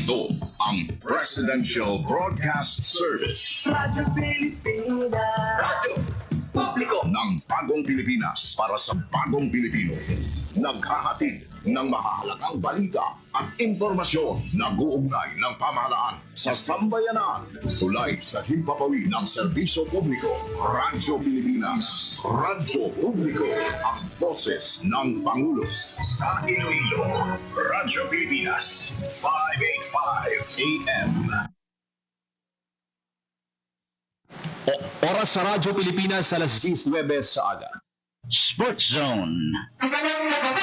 Ito ang Presidential Broadcast Service. Radyo Pilipinas. Radyo Publiko ng Bagong Pilipinas para sa Bagong Pilipino. Naghahatid ng mahahalagang balita at impormasyon na guugnay ng pamahalaan sa sambayanan. Tulay sa himpapawid ng serbisyo publiko. Radyo Pilipinas. Radyo Publiko. Ang boses ng Pangulo. Sa Iloilo, Radyo Pilipinas. 585 AM. Oras sa Radyo Pilipinas alas 10:09 sa aga. Sports Zone.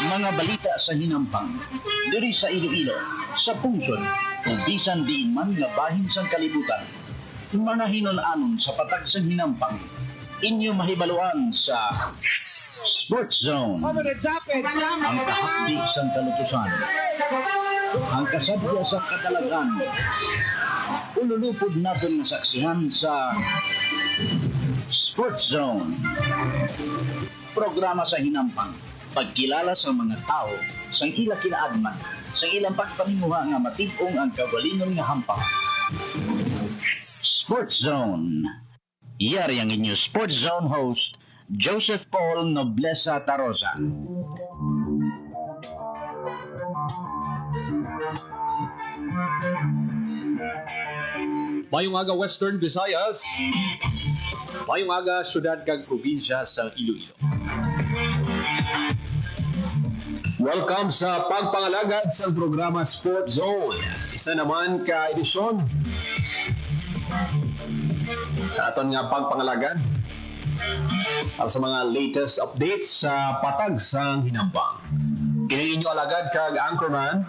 Mga balita sa hinampang. Diri sa Iloilo, sa pungsod, o bisan diin man nga bahin sa kalibutan. Mga hinon-anon sa patag sa hinampang. Inyo mahibaluan sa Sports Zone. Ang kahapdi sa kalutusan. Ang kasadya sa kadalagan. Ululupod natin na saksihan sa Sports Zone. Programa sa hinampang. Pagkilala sa mga tao sa ila kinaagman, sa ilang pagpaninguha nga matibong ang kagalingon nga hampang. Sports Zone. Iyari ang inyo Sports Zone host, Joseph Paul Noblesa Tarosa. Mayong aga Western Visayas. Mayong aga syudad kag probinsya sa Iloilo. Welcome sa pagpangalagad sa programa Sports Zone. Isa naman ka edisyon sa aton nga pagpangalagad para sa mga latest updates sa patag sang hinampang. Kini inyo alagad kag anchorman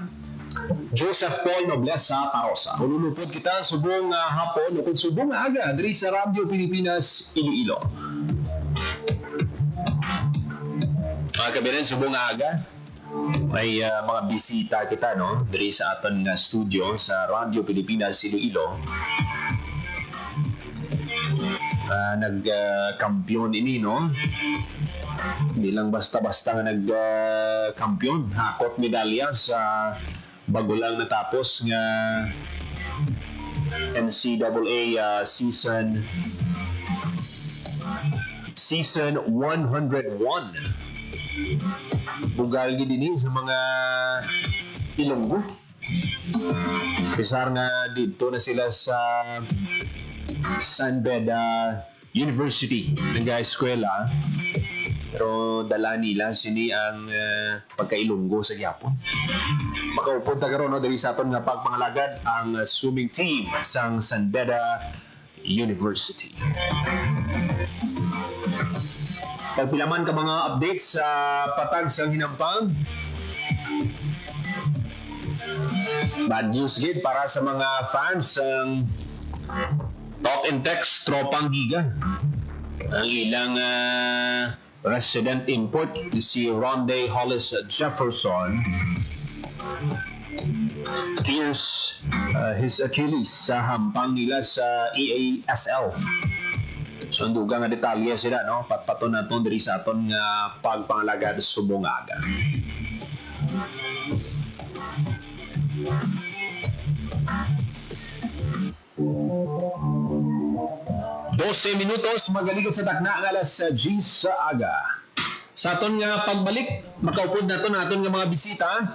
Joseph Paul Noblesa Tarosa. Ululupod kita subong hapon o subong aga diri sa Radyo Pilipinas Iloilo. Mga kabinan, subong aga. May mga bisita kita, no? Diri sa aton nga studio sa Radyo Pilipinas Iloilo. Nag-kampiyon ini, no? Hindi lang basta-basta nga nag-kampiyon. Hakot medalya sa bago lang natapos nga NCAA season 101. Bugal gid dinhi sa mga Ilonggo. Pisar nga dito na sila sa San Beda University ng eskwela. Pero dala nila sini ang pagka-Ilonggo sa gyapon. Makaupod ta karon diri sa aton nga pagpangalagad ang swimming team sang San Beda University. Pagpilaman ka mga updates sa patag sang hinampang. Bad news gid para sa mga fans ng Talk and Text Tropang Giga. Ang ilang resident import si Ronde Hollis Jefferson tears his Achilles sa hampang nila sa EASL. So, dugang nga detalye sila, no? Patpato na ito diri sa aton nga pagpangalagad subong aga. Dose minutos magaligod sa takna ang alas 10 sa aga. Sa aton nga pagbalik, makaupod na ito natin nga mga bisita.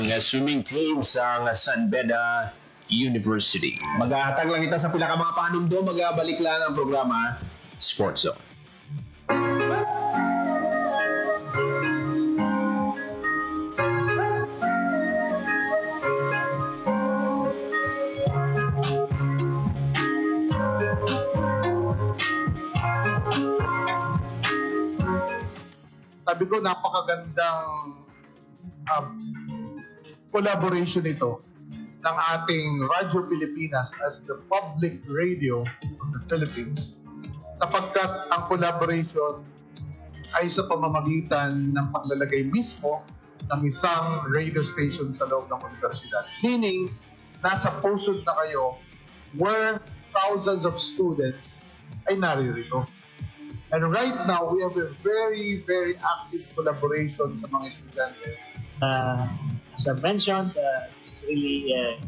Ang swimming team sa San Beda University. Maghahatag lang kita sa pila ka mga panumdo, magbalik lang ang programa Sports Zone. Sabi ko, napakagandang collaboration ito ng ating Radyo Pilipinas as the public radio of the Philippines, sapagkat ang collaboration ay sa pamamagitan ng paglalagay mismo ng isang radio station sa loob ng universidad. Meaning, nasa pusod na kayo where thousands of students ay naririto. And right now, we have a very, very active collaboration sa mga estudyante. As I mentioned, It's really a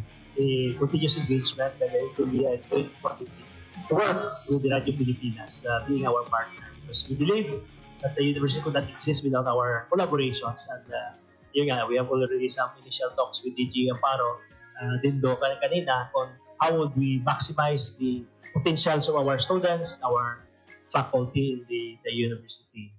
continuous engagement and it will be a great opportunity to work with the Radyo Pilipinas, being our partner. Because we believe that the university could not exist without our collaborations. And yun nga, we have already some initial talks with DG Amparo, Dindo kanina on how would we maximize the potentials of our students, our faculty in the university.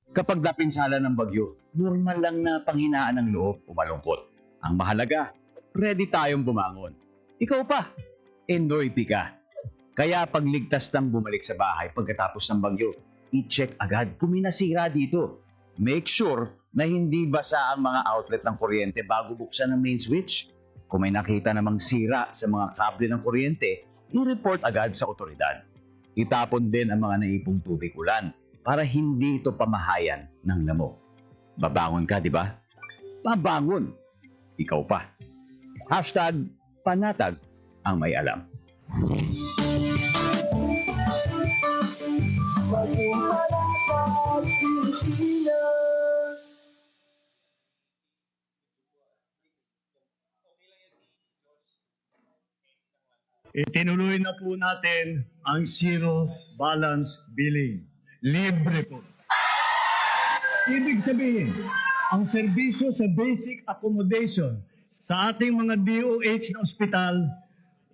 Kapag napinsala ng bagyo, normal lang na panghinaan ng loob o malungkot. Ang mahalaga, ready tayong bumangon. Ikaw pa, endoy ka. Kaya pagligtas ng bumalik sa bahay pagkatapos ng bagyo, i-check agad kung may nasira dito. Make sure na hindi basa ang mga outlet ng kuryente bago buksan ang main switch. Kung may nakita namang sira sa mga kable ng kuryente, i-report agad sa otoridad. Itapon din ang mga naipong tubig ulan para hindi ito pamahayan ng lamok. Babangon ka, di ba? Babangon. Ikaw pa. #panatag ang may alam. Maging malatag, Pilipinas. Itinuloy na po natin ang zero balance billing. Libre po. Ibig sabihin, ang serbisyo sa basic accommodation sa ating mga DOH na ospital,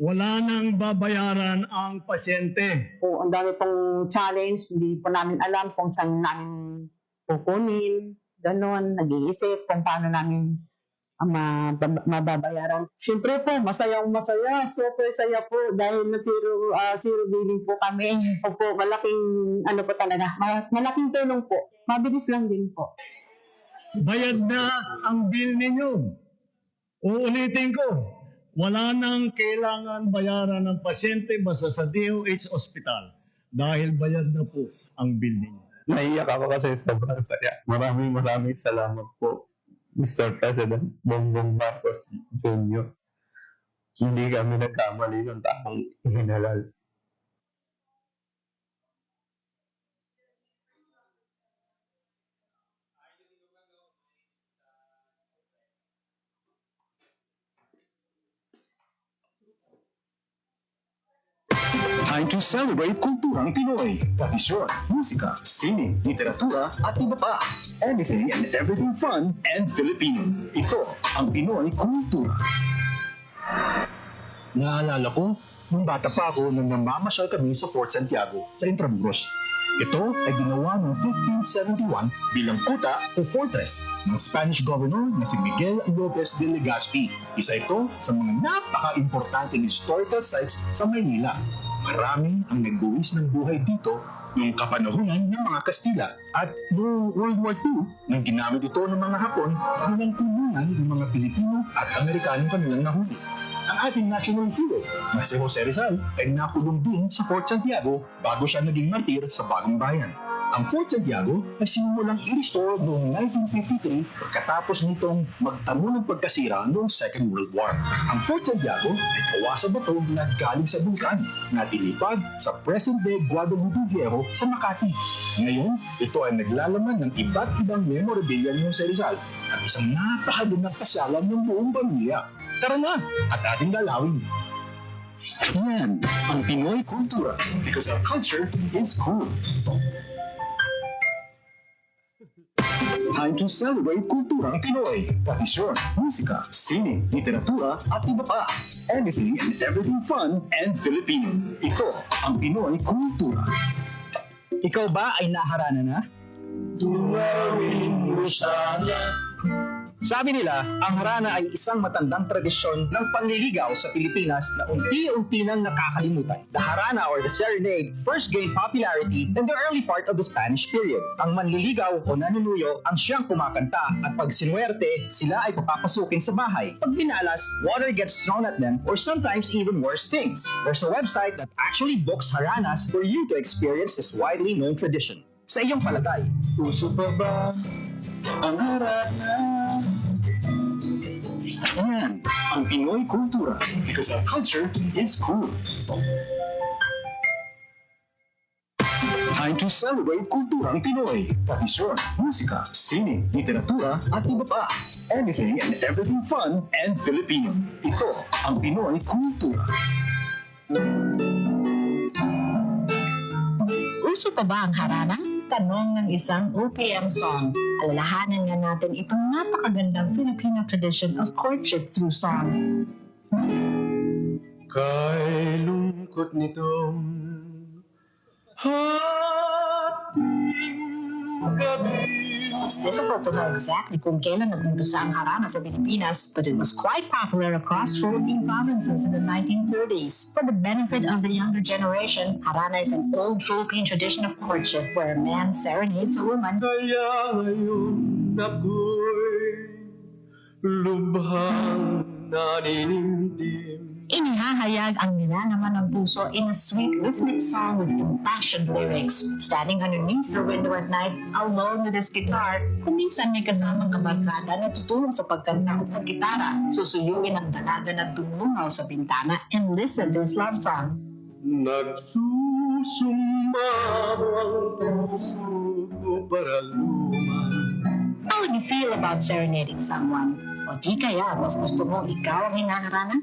wala nang babayaran ang pasyente. Po, ang dami pong challenge, hindi po namin alam kung saan namin kukunin, ganon, nag-iisip kung paano namin mababayaran. Siyempre po, masayang masaya, super saya po dahil na zero billing po kami. Po, malaking ano po talaga, malaking tulong po. Mabilis lang din po. Bayad na ang bill ninyo. Uulitin ko, wala nang kailangan bayaran ng pasyente basta sa DOH Hospital dahil bayad na po ang bill ninyo. Naiyak ako kasi sobrang saya. Maraming salamat po, Mr. President Bongbong Marcos Jr. Hindi kami nagkamali ng taong ihinalal. Time to celebrate kulturang Pinoy. Tradisyon, musika, sining, literatura, at iba pa. Anything and everything fun and Filipino. Ito ang Pinoy Kultura. Naalala ko, nung bata pa ako nang namamasyal kami sa Fort Santiago sa Intramuros. Ito ay ginawa noong 1571 bilang kuta o fortress ng Spanish governor na si Miguel Lopez de Legazpi. Isa ito sa mga napaka-importanting historical sites sa Maynila. Marami ang nagbuwis ng buhay dito noong kapanahunan ng mga Kastila at noong World War II nang ginamit ito ng mga Hapon bilang kulungan ng mga Pilipino at Amerikanong kanilang nahuli. Ang ating national hero na si Jose Rizal ay nakulong din sa Fort Santiago bago siya naging martir sa Bagong Bayan. Ang Fort Santiago ay sinimulang i-restore noong 1953 pagkatapos nitong magtamo ng pagkasira noong Second World War. Ang Fort Santiago ay gawa sa bato na galing sa bulkan na dilipad sa present-day Guadalupe Viejo sa Makati. Ngayon, ito ay naglalaman ng iba't ibang memorabilia ni Jose Rizal at isang napakagandang pasyalan ng buong pamilya. Tara na at ating dalawin. Yan ang Pinoy Kultura because our culture is cool. Time to celebrate kulturang Pinoy. Tradisyon, musika, sining, literatura, at iba pa. Anything and everything fun and Filipino. Ito ang Pinoy Kultura. Ikaw ba ay naharana na? Tunawin mo sana Sabi nila, ang harana ay isang matandang tradisyon ng panliligaw sa Pilipinas na unti-unti nang nakakalimutan. The harana or the serenade first gained popularity in the early part of the Spanish period. Ang manliligaw o nanunuyo ang siyang kumakanta at pag sinuwerte, sila ay papapasukin sa bahay. Pag binalas, water gets thrown at them or sometimes even worse things. There's a website that actually books haranas for you to experience this widely known tradition. Sa iyong palagay, Uso pa ba ang harana? yan ang Pinoy kultura because our culture is cool. Time to celebrate kulturang Pinoy. Tradisyon, musika, sining, literatura, at iba pa. Anything and everything fun and Filipino. Ito ang Pinoy kultura. Uso pa ba ang harana? Tanong ng isang OPM song. Alalahanan nga natin itong napakagandang Filipino tradition of courtship through song. Kay lungkot nitong hating gabi. It's difficult to know exactly kung kailan nag-umpisa ang harana sa Pilipinas, but it was quite popular across Philippine provinces in the 1930s. For the benefit of the younger generation, harana is an old Philippine tradition of courtship where a man serenades a woman. Kaya ngayon ako'y lubhang naninindim. Inihahayag ang nilalaman ng puso in a sweet rhythmic song with impassioned lyrics. Standing underneath the window at night, alone with his guitar, kung minsan may kasamang kabarkada na tutulong sa pagkanta o pagkitara, susuyuin ang dalaga na tumungaw sa bintana and listen to his love song. Nagsusumamo ang puso ko para luman. How would you feel about serenading someone? O di kaya, mas gusto mo ikaw ang hinaharana?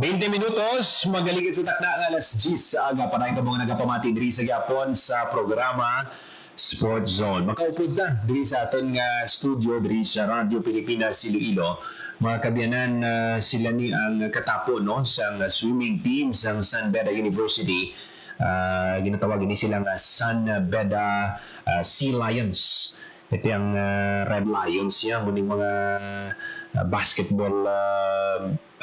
20 minutos, magaligid sa takna ng alas 10 sa aga. Parahin ka mga nagapamati diri sa Gyapon sa programa Sport Zone. Makaupod na diri sa aton nga studio diri sa Radio Pilipinas Iloilo. Mga kabyanan, sila ni ang katapo no sa swimming team sa San Beda University. Ginatawag ni silang San Beda Sea Lions. Ito yung Red Lions yan, muling mga basketball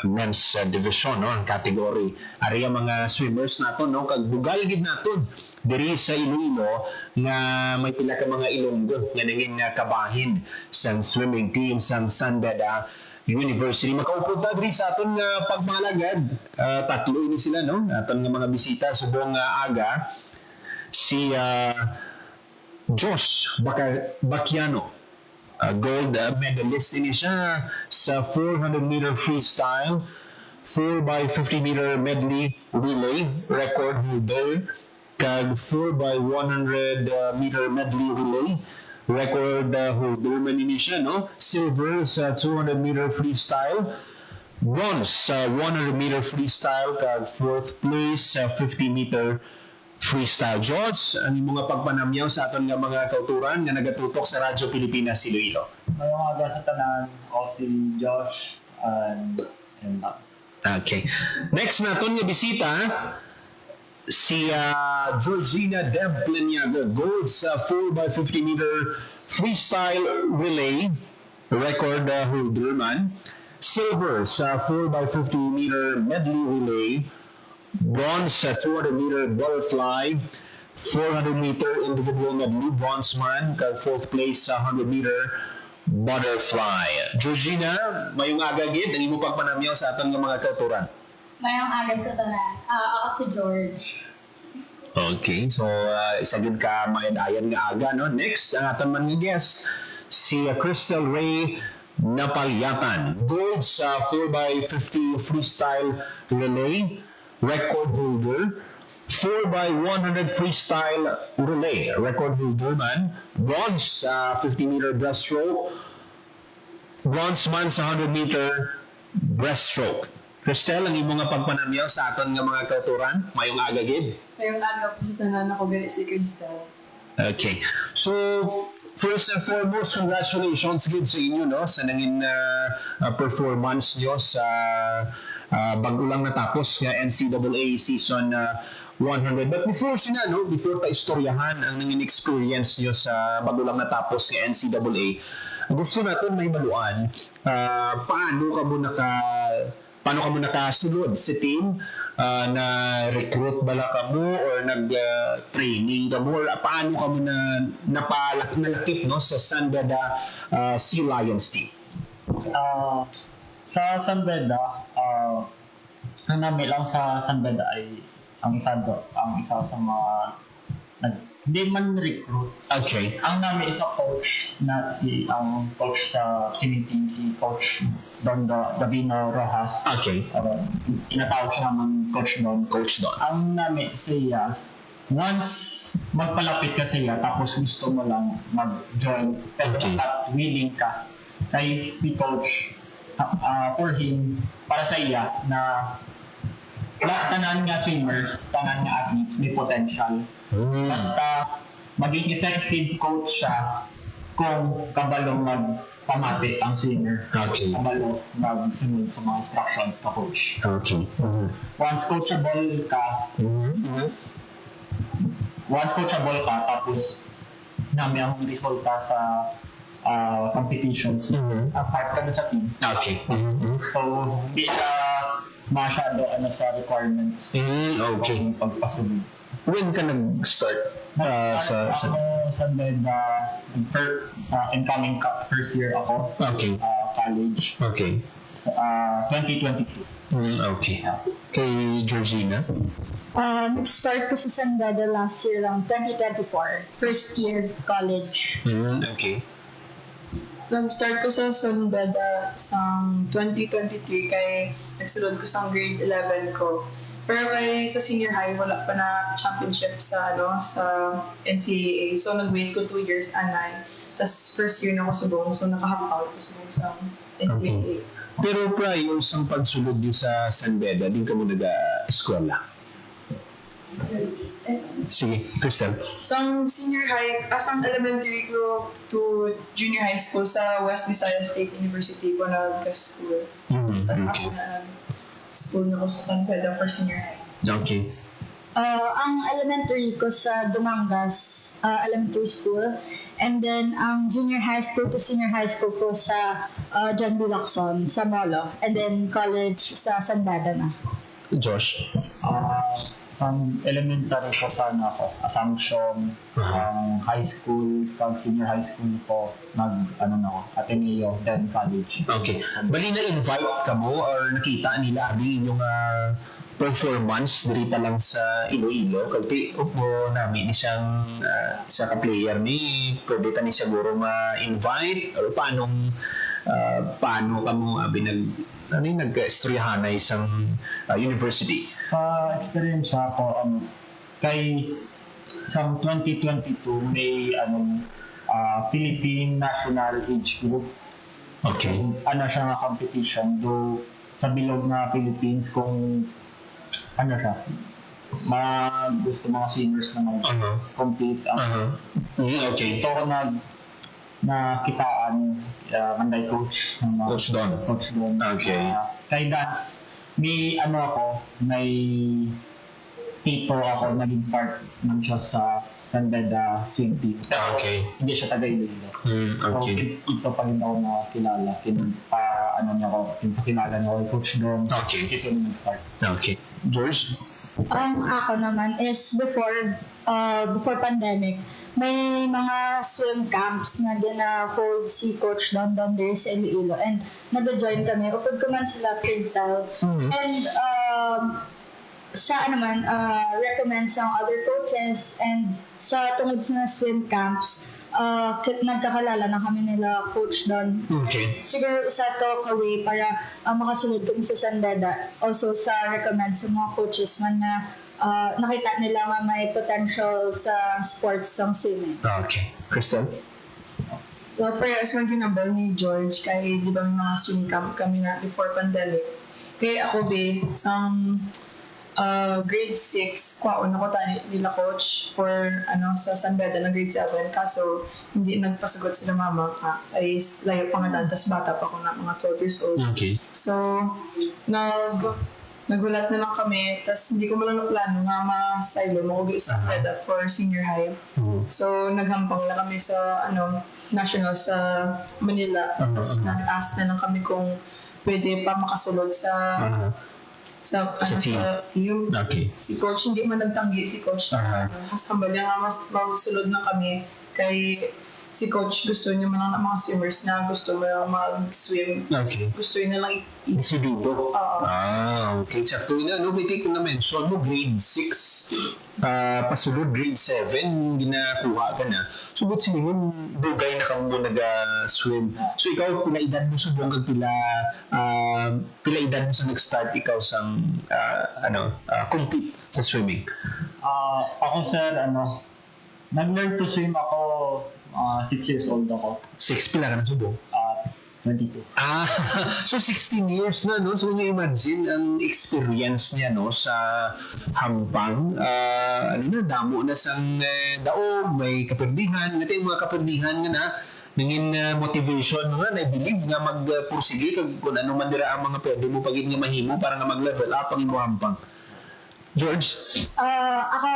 men's division, no, ang category. Ari ang mga swimmers nato, no, kag bugalgid naton diri sa Iloilo nga may pila ka mga Ilonggo nga nangin kabahin sa swimming team sa San Beda University. Makaupod na diri sa aton nga pagmalagad. Tatlo ini sila, no, aton nga mga bisita subong aga. Si Josh Bakiano, gold medalist ini siya sa 400-meter freestyle, 4x50-meter medley relay, record holder, kag 4x100-meter medley relay, record holder man ini siya, no? Silver sa 200-meter freestyle, bronze sa 100-meter freestyle, kag 4th place sa 50-meter freestyle. George, ang mga pagpanamyaw sa aton nga mga kauturan nga nagatutok sa Radyo Pilipinas Iloilo. Mayong aga sa tanan, ako si Josh and Okay. Next naton nga bisita si Georgina Deb Pleniago, gold sa 4x50-meter freestyle relay, record holder man. Silver sa 4x50-meter medley relay, bronze sa 200-meter butterfly, 400-meter individual medley, bronze man, kag 4th place sa 100-meter butterfly. Georgina, mayong aga gid, ang imo pagpanamyaw sa atong mga kauturan. Mayong aga sa tanan. Ako si George. Okay, so isa gid ka mayan-ayan nga aga, no? Next, ang aton man nga guest, si Crystal Ray Napalyatan, gold sa 4x50 freestyle relay, record holder, 4x100 freestyle relay, record holder man, bronze sa 50-meter breaststroke, bronze man sa 100-meter breaststroke. Cristel, ang imong nga pagpanamyaw sa aton nga mga kauturan, mayong aga gid. Mayong aga po sa tanan ako gali si Cristel. Okay. So, first and foremost, congratulations gid sa inyo, no, sa nangin performance nyo sa bago lang natapos nga NCAA season 100. But before before pa istoryahan ang nanging experience nyo sa bago lang natapos nga NCAA, gusto natin may maluan paano ka mo nakasulod sa team, na recruit bala ka mo or nag-training ka mo, or paano ka mo nalakip sa San Beda Sea Lions team? Sa San Beda, ang namin lang sa San Beda ay ang isa sa mga hindi man recruit. Okay. Ang namin isa coach ang coach sa swimming team, si Coach Don Davino Rojas. Okay. Tinatawag siya naman Coach Don. Ang namin siya, once magpalapit ka siya tapos gusto mo lang mag-join at willing ka, kay si Coach for him, para sa iya na tanan nga swimmers, tanan nga athletes may potential. Basta maging effective coach siya kung kabalo magpamati ang swimmer. Okay. Kabalo magsunod sa mga instructions ka coach. Okay. Once coachable ka, tapos namin ang resulta sa competitions, part ka na sa team. Okay. So, hindi siya masyado sa requirements. Okay. Pagpasunod. When ka nag-start sa San Beda, sa incoming first year ako. Okay. College. Okay. 2022. Okay. Kay Georgina? Nag-start ko sa San Beda last year lang, 2024. First year college. Okay. Nag-start ko sa San Beda sa 2023 kay nagsulod ko sa grade 11 ko. Pero sa senior high, wala pa na championship sa NCAA. So, nag-wait ko 2 years anay. Tapos, first year na ako subong. So, naka-half-out ko subong sa NCAA. Pero prior sa pagsulod din sa San Beda, din ka mo nag-eskwela? Sige, Crystal. Sa senior high, sa elementary ko to junior high school sa West Visayas State University ko nag-school. Tapos ako na school na ko sa San Pedro for senior high. Okay. Ang elementary ko sa Dumangas Elementary School, and then ang junior high school to senior high school ko sa John B. Lacson sa Molo, and then college sa San Beda na. Josh? Sa elementary ko sana ako, Assumption, high school, senior high school ko, Ateneo, then college. Okay. Bali na-invite ka mo or nakita nila abi yung performance diri pa lang sa Iloilo? Kasi upo namin ni siyang sa ka-player ni pwede ta ni siguro ma-invite or paano ka mo abi nag-istoryahanay sa university? Sa experience ako, kay sa 2022 may Philippine National Age Group. Okay. Siya nga competition, do sa bilog na Philippines kung gusto mga seniors na mag-compete. Okay. Ito ko nakitaan Manday Coach. Coach Don. Okay. Kay dance, may tito ako, naging part ng siya sa San Beda swim team. Okay. Hindi siya taga-Iloilo. Okay. So, ito pa rin ako nakilala. Pinakilala niya ako kay Coach Don. Okay. Ito na nag-start. Okay. George? Ako naman is before pandemic, may mga swim camps na gina-hold si Coach Don there sa Iloilo, and nag-join kami. Upod ko man sila Crystal. And recommend sa other coaches, and sa tungod sa swim camps, nagkakalala na kami nila Coach Don. Okay. Siguro isa to ka-way para makasunod kami sa San Beda. Also sa recommend sa mga coaches man na nakita nila nga may potential sa sports ng swimming. Okay. Crystal? So, parehas man ginambal ni George kay di ba may mga swim camp kami na before pandemic. Kaya ako grade 6, kwaon ako tani nila coach for sa San Beda na grade 7. Kaso, hindi nagpasugot sila mama ka. Ay, layo pa nga tas bata pa ako na mga 12 years old. Okay. So, nagulat na lang kami. Tas hindi ko malang plano nga ma-silo mo sa San Beda for senior high. So, naghampang na kami sa national sa Manila. Tapos nag-ask na lang kami kung pwede pa makasulod sa team. Okay. Si coach hindi man nagtanggi si coach. Hambal niya nga mas mausulod na kami kay si coach gusto niya man ng mga swimmers na gusto mo mag-swim. Okay. Gusto niya lang Isidudo. Okay. Sakto na, pwede ko na-mention mo, grade 6, pasulod grade 7, ginakuha ka na. Subot siningon, dugay na kang mo nag-swim. So, ikaw, pila edad mo sa buong pila edad mo sa nag-start ikaw sa, compete sa swimming? Ako, sir, nag-learn to swim ako, 6 years old ako. 6 pila ka na subong? 22. So 16 years na, no? So imagine ang experience niya, no, sa hampang. Damo na sang daog, may kaperdihan. Ngati yung mga kaperdihan nga na, nangin motivation nga, na-believe nga mag-pursige kung ano man dira ang mga pwede mo pagin nga mahimo para nga mag-level up ang imo hampang. George? Ako,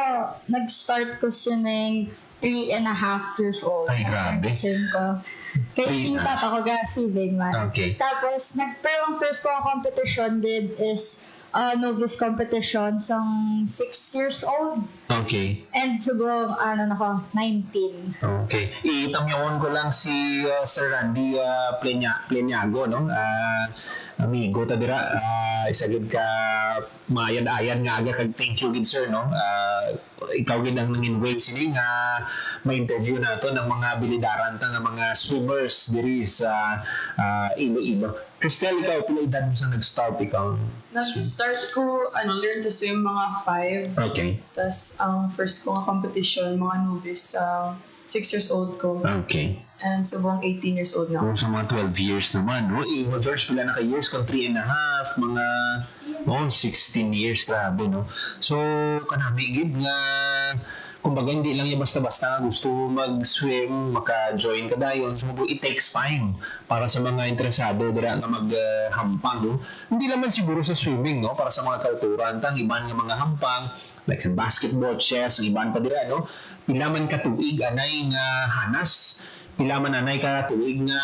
nag-start ko swimming 3.5 years old. Ay, grabe. Swim ko. Kaya yung tata ko swimming man. Okay. Tapos, pero ang first ko competition did is novice competition sang 6 years old. Okay. And siguro, 19. Okay. Itamyawan ko lang si Sir Randy Pleniago, no? Amigo ta dira, isagid ka maayad-ayan nga aga kag thank you gid sir, no? Ikaw gid ang nangin way sini nga ma-interview nato ng mga bilidaran ta nga mga swimmers diri sa Iloilo. Cristel, ikaw pila edad mo sa nag-start ikaw? Nag-start ko learn to swim mga 5. Okay. Tas ang first ko nga competition mga novice 6 years old ko. Okay. And subong 18 years old na ako. Sa mga 12 years naman, no? George, pila na ka-years kung 3.5, mga 16 years, grabe, no? So, kanami, gid nga, kumbaga, hindi lang yung basta-basta gusto mag-swim, maka-join ka dayon. So, it takes time para sa mga interesado dira nga mag-hampang, no? Hindi naman siguro sa swimming, no? Para sa mga kulturan, tang iban nga mga hampang, like sa basketball, chess, ang iban pa dira, no? Pila man katuig, anay nga hanas, pila man anay ka tuig nga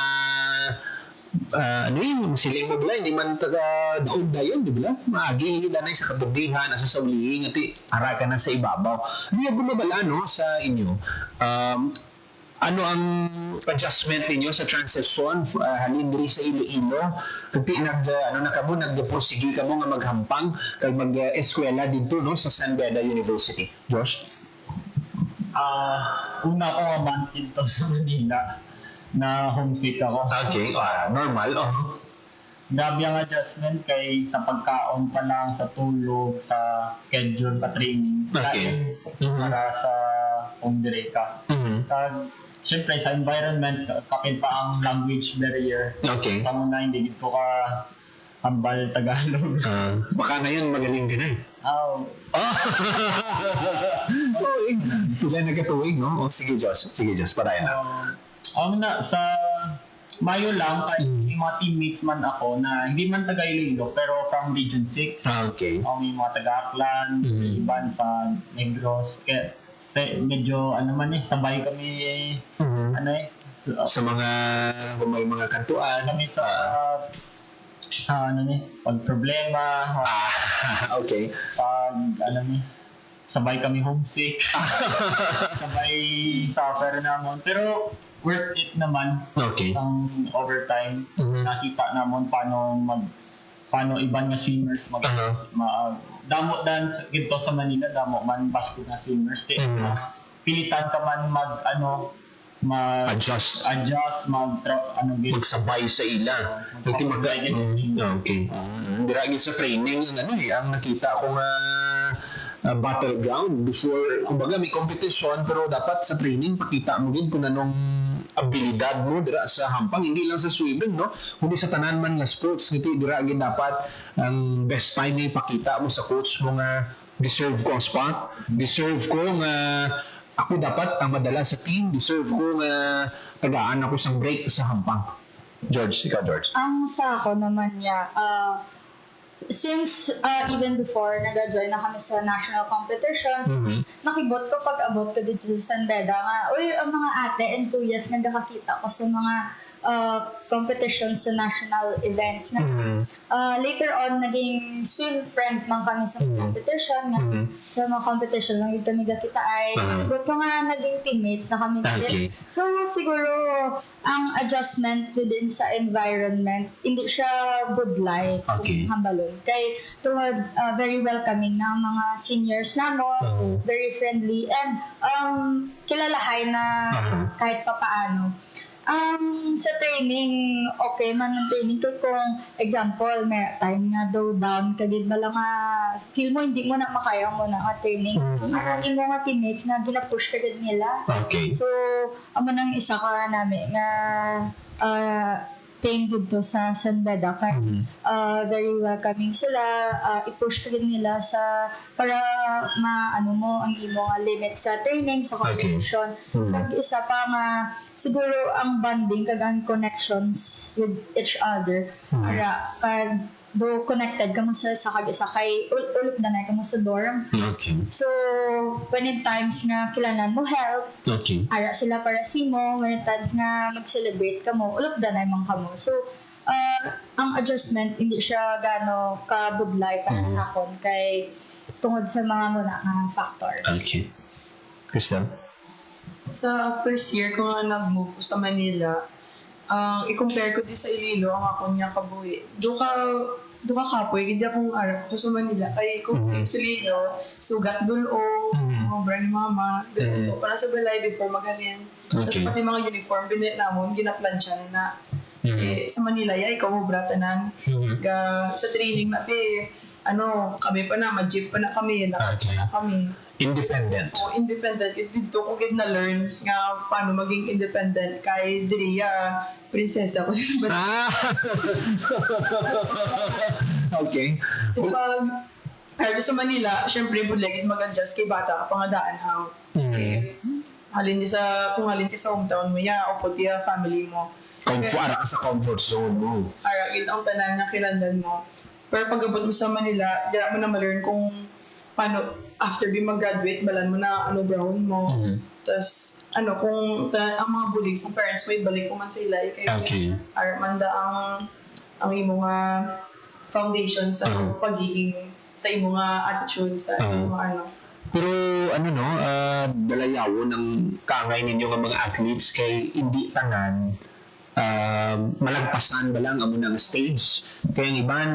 siling mo bala, hindi man taga daog dayon, di ba? Maagi yung anay sa kabudihan, asa sa uliing, ati ara ka na sa ibabaw. Hindi yung gumabala, no, sa inyo. Ano ang adjustment ninyo sa transition halin diri sa Iloilo? Kagti nagpursige ka mo nga maghampang kag mag-eskwela dito, no, sa San Beda University. Josh? Una ko nga month dito sa Manila na homesick ako. Okay, normal. Grabe ang adjustment kay sa pagkaon pa lang, sa tulog, sa schedule, pa training. Okay. Para sa home direka. Siyempre sa environment, kapit pa ang language barrier. Okay. Sa muna hindi dito ka hambal Tagalog. Baka ngayon magaling ka na eh. Pila nagkatuwing, no? Sige, Josh, parayan na. Sa Mayo lang, kahit yung mga teammates man ako na hindi man taga Iloilo, pero from Region 6. Okay. May mga taga-Aklan, iban sa Negros. Kaya medyo, sabay kami, sa mga, may mga kantuan. Kami sa, pag problema. Okay. Sabay kami homesick. Sabay suffer naman. Pero worth it naman. Okay. Ang overtime. Nakita naman paano iban nga swimmers damo dance gito sa Manila, damo man basket nga swimmers. Pilitan ka man adjust, magsabay sa ila. Okay. Diragi sa training ang nakita ko nga battleground before, kumbaga may competition pero dapat sa training pakita mo din kung anong abilidad mo dira sa hampang, hindi lang sa swimming, no? Kundi sa tanan man nga sports, ngiti dira gid dapat ang best time na ipakita mo sa coach mo nga deserve ko ang spot, deserve ko nga ako dapat ang madala sa team, deserve ko nga tagaan ako sang break sa hampang. George, ikaw George. Ang sa ako naman niya, since even before nag-join na kami sa national competitions, nakibot ko pag-abot ko dito sa San Beda nga, uy, ang mga ate and kuyas nagkakakita ko sa mga competitions sa national events. Later on, naging swim friends man kami sa competition. Sa mga competition lang kami kakita ay but mga naging teammates na kami din. So siguro ang adjustment within sa environment, hindi siya budlay kung hambalon. Kay tungod very welcoming na mga seniors namo, very friendly and kilalahay na kahit papaano. Sa training, okay man ang training ko kung example, may time nga daw down kagid ba lang feel mo hindi mo na makaya mo na training. Ang imo nga teammates nga gina-push kagid nila. So, amo nang isa ka namin nga train dito sa San Beda kay very welcoming sila, i-push kagid nila sa para maano mo ang imo nga limit sa training sa competition. Isa pa nga siguro ang bonding kag ang connections with each other para kag do connected ka mo sa kag-isa kay ulip na ka mo sa dorm. So when in times nga kailangan mo help, ara sila para simo. When in times nga mag-celebrate ka mo, ulip na man ka mo. So ang adjustment hindi siya gano kabudlay para sa akon kay tungod sa mga muna nga factors. Crystal? Sa first year ko nga nag-move ko sa Manila, i-compare ko di sa Iloilo ang ako niya kabuhi. Duka kapoy, hindi akong arap to sa Manila. Kay kung sa Iloilo, sugat dulo, mga brand mama, ganito. Para sa balay before magalin. Tapos pati mga uniform, binit namon, ginaplansyan na. Sa Manila, ikaw mo bratanan. Sa training na, kami pa na, mag-jeep pa na kami, lakad na kami. Independent. Independent. Dito ko gid na-learn nga paano maging independent kay Dria, prinsesa ko sa Manila. Pero sa Manila, syempre bulegid mag-adjust kay bata ka pangadaan how. Halin kung halin ka sa hometown mo o puti family mo. Ara ka sa comfort zone mo. Ara gid ang tanan nga kinahanglan mo. Pero pag abot mo sa Manila, dira mo na ma-learn kung paano after mag-graduate, balan mo na brown mo. Tapos, kung ang mga bulig sa parents mo, ibalik ko man sila. Manda ang imo nga foundation sa pagiging, sa imo nga attitude, sa imo nga Pero dalayawo ng kangay ninyo ng mga athletes kay hindi tanan malagpasan ba lang amo ng stage. Kaya ang iban,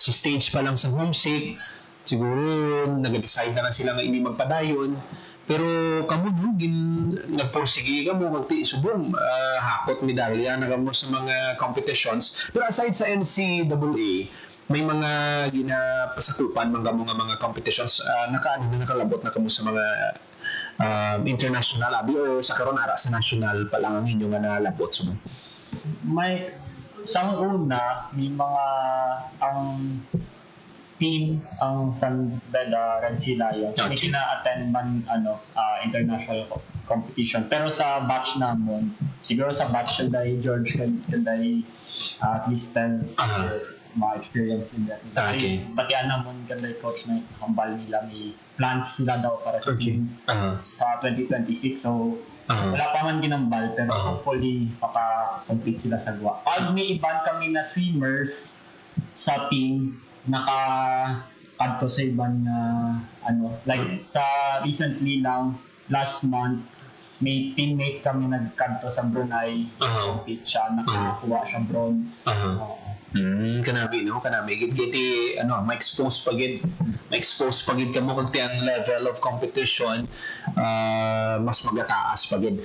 sa stage pa lang sa homesick, siguro nag-decide na sila nga hindi magpadayon. Pero kamo nagporsige ka mo magti-subong hakot medalya na kamo sa mga competitions. Pero aside sa NCAA, may mga ginapasakupan mga competitions nakalabot na kamo sa mga international o sa karon ara sa national pa lang ang inyo nga nalabot so. May sa una may mga ang team ang San Beda Rancila yun. So, may kina-attend man international competition. Pero sa batch namon, siguro sa batch kanday George kanday at least 10 mga experience in that. Batian namon kanday coach na hambal nila may plans sila daw para sa team sa 2026. So wala pa man ginambal pero hopefully maka-compete sila sa GWA. Pag may iban kami na swimmers sa team naka-kadto sa ibang like sa recently lang last month may teammate kami nagkadto sa Brunei compete siya nakakuha siya bronze. Kanami giti ma-expose pagid kamo kag tiyang level of competition mas magataas pagid.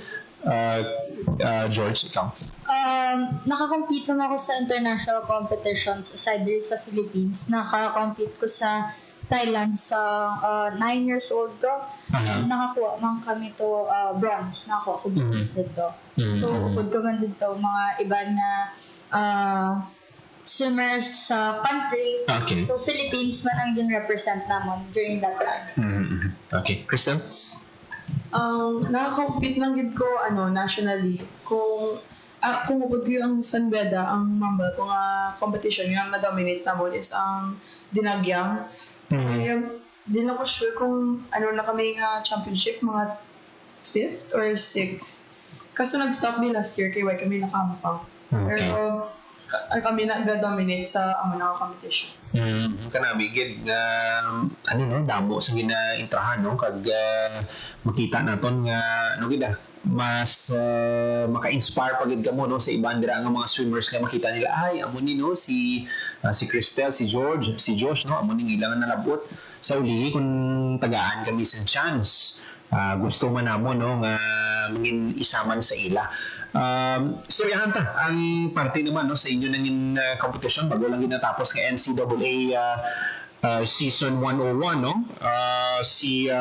George, ikaw? Nakakompete naman ako sa international competitions aside sa Philippines. Nakakompete ko sa Thailand sa 9 years old ko. And nakakuha man kami to bronze. Nakakuha ko bronze dito. So, upod ko man dito mga iba na swimmers sa country. Okay. So, Philippines man ang gin-represent naman during that time. Okay. Crystal? Nakakompete lang gid ko nationally. Kung upod ko yung San Beda, ang mamba ko nga competition yung na-dominate namon is ang Dinagyang. Kaya di na ko sure kung na kami nga championship, mga 5th or 6th. Kaso nag-stop din last year kaya kami nakampang. Pero kami nag-dominate sa mga competition. Kanabigid nga damo sa ginaintrahan kag makita naton nga mas maka-inspire pagid kamo sa ibang dira nga mga swimmers nga makita nila ay amo ni si Cristel, si George, si Josh amo ni ilang nalabot sa uli kung tagaan kami sa chance. Gusto man namo nga mangin isaman sa ila. Storyahan ta ang parte naman sa inyo nangin competition bago lang ginatapos kay NCAA season 101 si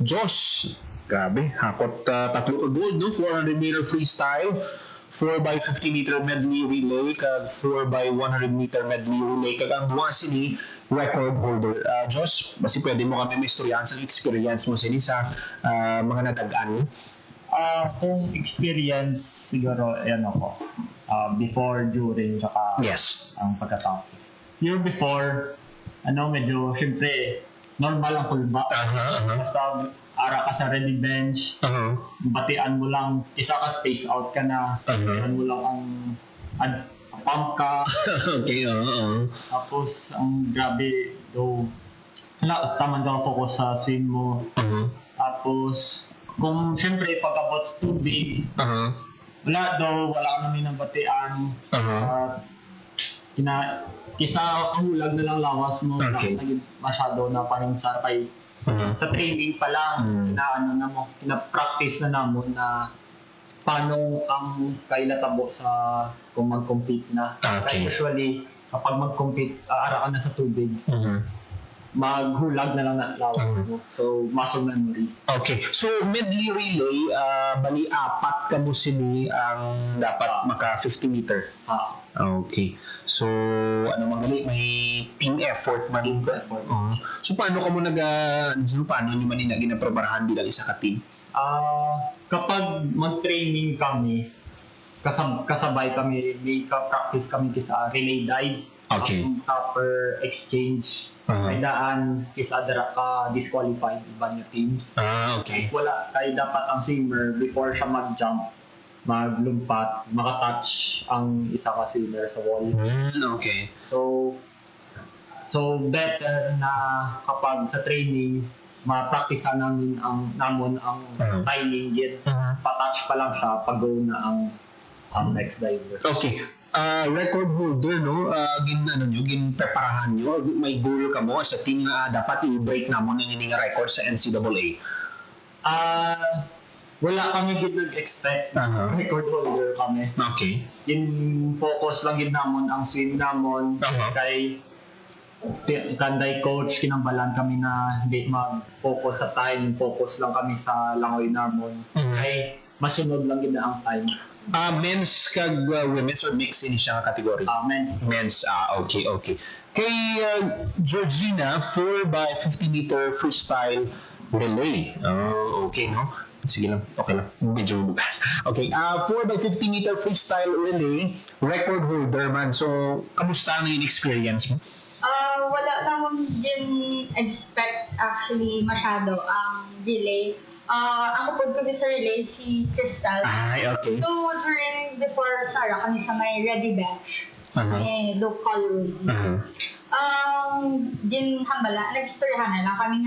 Josh grabe hakot 3 gold 400 meter freestyle 4x50 meter medley relay kag 4x100 meter medley relay kag ang sini record holder. Josh, basi pwede mo kami may istoryahan sa experience mo sini sa mga natagaan. Kung experience siguro ako before, during, tsaka ang pagkatapos. Year before, medyo syempre normal ang kulba. Basta ara ka sa ready bench, batian mo lang, isa ka space out ka na, batian mo lang ang pump ka. Okay, Tapos, ang grabe, taman ka focus sa swim mo. Tapos, kung syempre pagkabot sa tubig, wala kami ng batian. Kisa kahulag na lang lawas mo, masyado na paninsar kay sa training pa lang, pina-practice na namon na paano ang kailatabo sa kung mag-compete na. Kaya usually, kapag mag-compete, ara ka na sa tubig, maghulag na lang na lawas mo. So, muscle memory. Okay. So, medley relay, bali 4 ka mo sini ang dapat maka 50 meter. Okay. So, magali, may team effort man. Team effort. So, paano ka mo paano nyo man ginapreparahan bilang isa ka team? Kapag mag-training kami, kasabay kami, may practice kami sa relay dive. Okay. Proper exchange. Kaidaan, adara ka disqualified iba niya teams. Okay. Wala, kaya dapat ang swimmer before siya mag-jump, maglumpat, makatouch ang isa ka swimmer sa wall. Okay. So better na kapag sa training, ma-practice namon ang timing yet. Pa-touch pa lang siya pag go na ang next diver. Okay. Record holder gin preparahan nyo, may goal ka mo sa team nga dapat i-break namon ang ining record sa NCAA. Wala kami gid nag-expect record holder kami. Okay. Focus lang gid namon ang swim namon kay kanday coach kinambalan kami na hindi mag-focus sa time, focus lang kami sa langoy namon. Kay masunod lang gid ang time. Men's kag women's or mix ini siya nga category? Men's. Men's, okay. Kay Georgina, 4x50 meter freestyle relay. Okay, no? Sige lang, okay lang. Medyo bubugan. Okay, 4x50 meter freestyle relay, record holder man. So, kamusta na yung experience mo? Wala naman din expect actually masyado ang delay. Ang upod ko sa relay, si Cristal. Okay. So, before Sarah, kami sa may ready bench. Sa may local room. Hambala, nag-storyahan na lang kami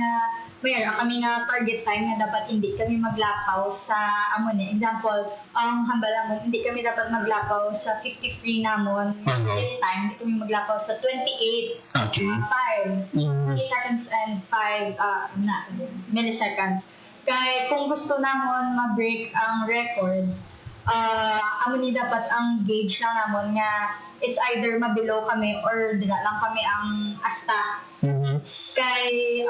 nga target time na dapat hindi kami maglapaw sa example, hambala mo, hindi kami dapat maglapaw sa 50 free namon. Target time, hindi kami maglapaw sa 28. 5 seconds and 5 milliseconds. Kaya kung gusto namon ma-break ang record, dapat ang gauge lang namon nga it's either mabelow kami or dila lang kami ang asta Kay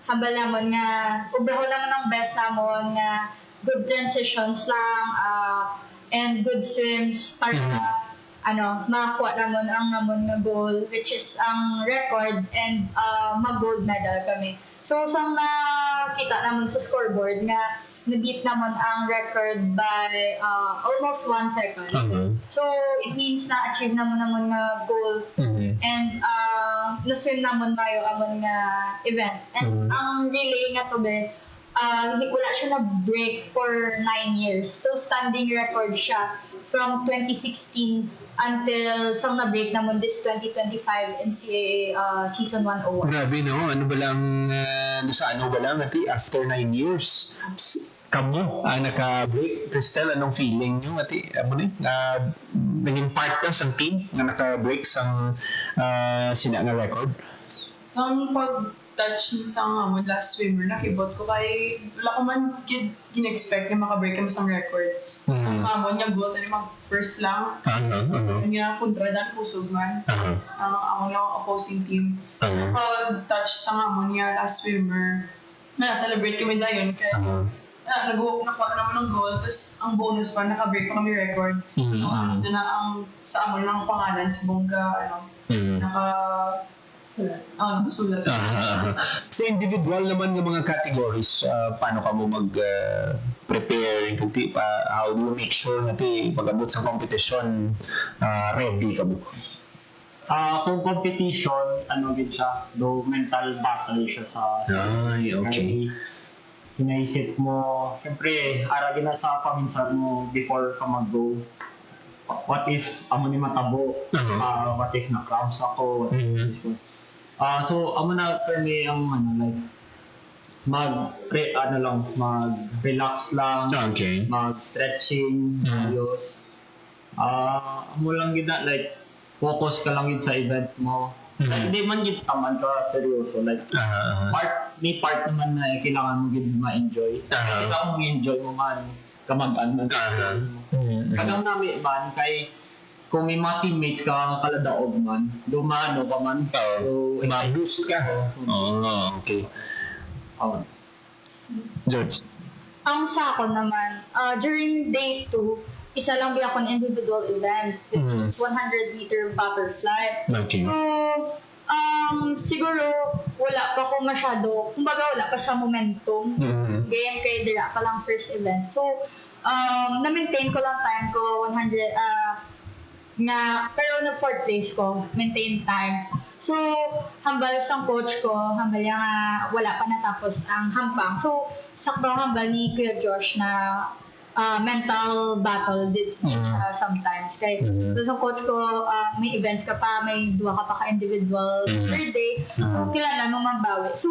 hambal namon nga ubrahon naman ang best namon nga good transitions lang and good swims para makakuha namon ang namon nga goal, which is ang record, and mag-gold medal kami. So sang nakita namon sa scoreboard nga na-beat namon ang record by almost 1 second. So it means na-achieve namon nga goal, and na-swim namon tayo amon nga event. And ang relay nga to wala siya na-break for 9 years. So standing record siya from 2016 until sang na-break namon this 2025 NCAA Season 101. Grabe, no? Ano ba lang, after 9 years, kamo, naka-break. Christel, anong feeling nyo? Naging part ka sa team na naka-break sa nga record? Sa pag-touch sa mga last swimmer, nakibot ko kay wala ko man gin-expect na makabreak kami sa record. Ang amon niya goal tani mag-first lang. Nga kontradan pusog man. Ang lang opposing team. Pag-touch sa amon niya last swimmer, celebrate kami dayon kay nakuha naman ng goal, tapos ang bonus pa, naka-break pa kami record. So, doon na ang sa amon ng pangalan, si Bongga, nasulat. Sa individual naman ng mga categories, paano ka mo mag-prepare? How do you make sure na pag-abot sa competition, ready ka mo? Kung competition, din siya, though mental battle siya sa... okay. Hinaisip mo, siyempre, aragin na sa paminsan mo before ka mag-go. What if amo ni matabo? What if na-cramps ako? What if this goes? So, amo na for me ang mag-relax lang, mag-stretching, ayos. Amo lang gina, focus ka lang yun sa event mo. Hindi man yun taman ka seryoso. Part naman na kailangan mo yun ma-enjoy. Kailangan mo enjoy mo man, kamagaan man. Kagang namin man, kay kung may mga teammates ka kaladaog man, dumano ka man. So, ma-boost ka. Okay. George? Ang sa akin naman, during day 2, isa lang ba akong individual event, which is 100-meter butterfly. Okay. So, siguro wala pa ko masyado, kumbaga wala pa sa momentum. Ganyan kay dira pa lang first event. So, na-maintain ko lang time ko 100, pero nag-4th place ko, maintain time. So, hambal sa coach ko, hambal niya nga wala pa natapos ang hampang. So, sakto hambal ni Kuya Josh na mental battle din sometimes. Kaya doon sa coach ko, may events ka pa, may 2 ka pa ka-individual per day. So, kailangan mo magbawi. So,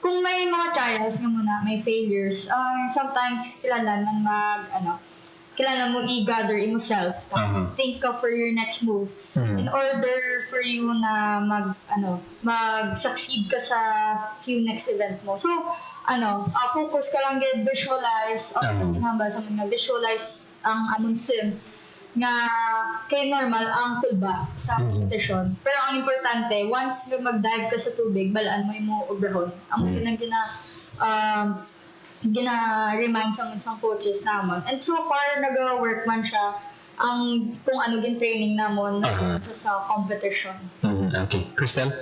kung may mga trials nga muna, may failures, sometimes kailangan man kailangan mo i-gather yourself. Think ka for your next move. In order for you na mag-succeed ka sa few next event mo. So, focus ka lang din, visualize, visualize ang amon swim nga kay normal ang pulba sa competition. Pero ang importante, once mag-dive ka sa tubig, balaan mo yung ubrahon. Ang gina-remind sa mga coaches naman. And so far, nag-work man siya ang kung ano din training namon sa competition. Okay. Christel?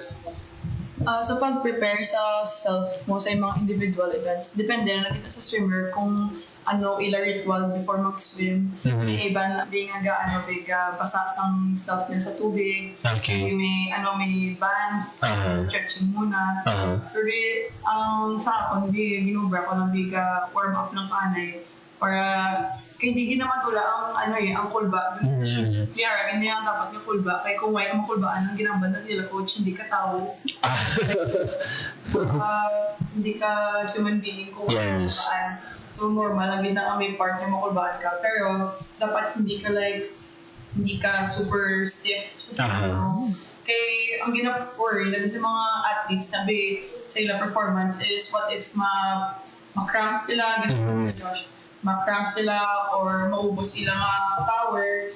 Sa pag-prepare sa self mo sa mga individual events, depende na kita sa swimmer kung ano ila ritual before mag-swim. May iba na basa sang self niya sa tubig. Okay. May bands, stretching muna. Pero sa akin, ginubra ko lang warm up ng kanay para kaya hindi naman tula ang kulba. Kaya hindi ang dapat yung kulba. Kaya kung may kulbaan ang ginambandan nila, coach, hindi ka tao. Hindi ka human being kung kulbaan. So normal, ang gina may part na makulbaan ka. Pero dapat hindi ka super stiff sa mo. Kaya ang gina-worry na sa mga athletes na sa ilang performance is what if ma-cramp sila, ma-cramp sila or maubos sila power.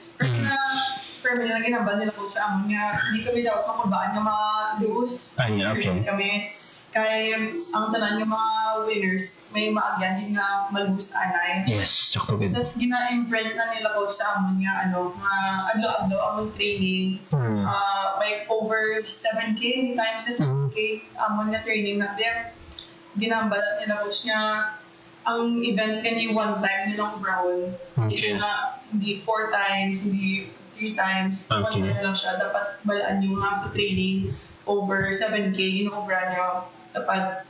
Pero firm nila ginambal nila po sa amon nga di kami daw makulbaan nga mga lose. Ay, okay. Kami kay ang tanan nga mga winners may maagyan din nga malus anay. Yes, tsaka good. Tapos gina-imprint na nila po sa amon nga nga adlo-adlo amon training. Like over 7K ni times sa 7K amon nga training na there. Ginambal nila po nga ang event kani one time nilang brown. Okay. Hindi 4 times, hindi 3 times. Okay. One time lang siya. Dapat balaan nyo nga sa training over 7K, ino-obra nyo. Dapat